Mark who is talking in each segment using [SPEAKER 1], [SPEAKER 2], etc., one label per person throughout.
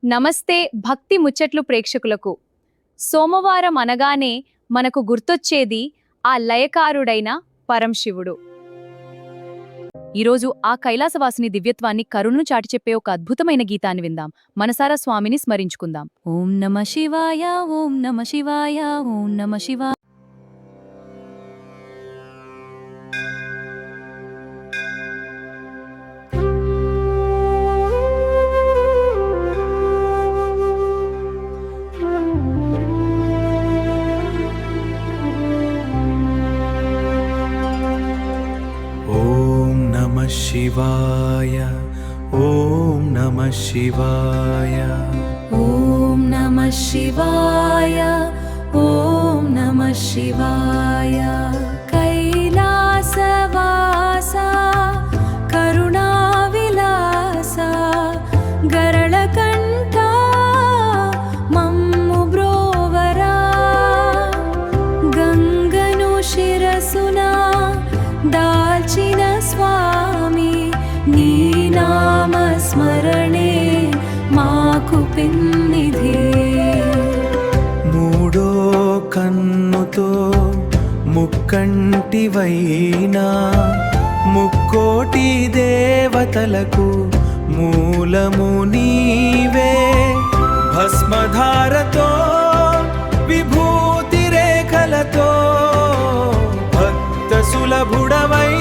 [SPEAKER 1] నమస్తే భక్తి ముచ్చట్లు ప్రేక్షకులకు. సోమవారం అనగానే మనకు గుర్తొచ్చేది ఆ లయకారుడైన పరంశివుడు. ఈరోజు ఆ కైలాసవాసిని దివ్యత్వాన్ని కరుణను చాటి చెప్పే ఒక అద్భుతమైన గీతాన్ని విందాం. మనసారా స్వామిని స్మరించుకుందాం. ఓం నమ శివాయ, ఓం నమ శివాయ, ఓం నమ శివాయ.
[SPEAKER 2] शिवाय ॐ नमः शिवाय
[SPEAKER 1] ॐ नमः शिवाय, ॐ नमः शिवाय. कैलासवासा करुणाविलासा गरळकण्ठा मम्मु ब्रोवरा गंगनु शिरसुना दाल्चिन स्वामी नी नाम स्मरणे माकु पिन्निधि.
[SPEAKER 2] మూడో కన్నుతో ముక్కంటివైనా ముక్కోటి దేవతలకు మూలము నీవే. భస్మధారతో విభూతి రేఖలతో భక్త సులభుడవై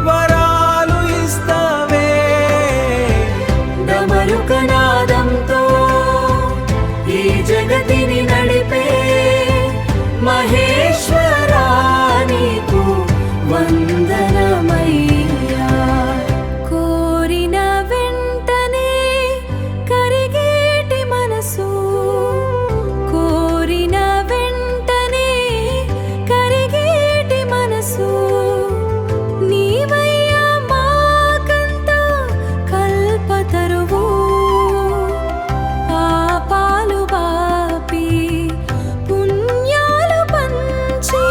[SPEAKER 2] వరాలు ఇస్తావే.
[SPEAKER 1] డమరుకనాదంతో ఈ జగతిని నడిపే మహేశ్వరా నీకు వందనమయ్యా. కోరిన వెంటనే కరిగేటి మనసు, కోరిన వెంటనే కరిగేటి మనసు నీవయ్యా మాకంత కల్పతరువు. పాపాలు బాపి పుణ్యాలు పంచి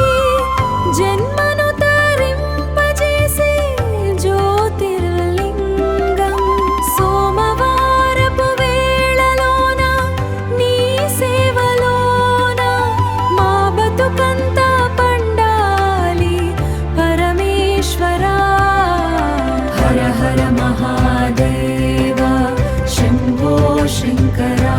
[SPEAKER 1] జన్మను తరింపజేసే జ్యోతిర్లింగం. సోమవారపు వేళలోన నీ సేవలోన మా బతుకంతా పండాలి పరమేశ్వరా. హర హర మహాదేవ శంభో శంకరా.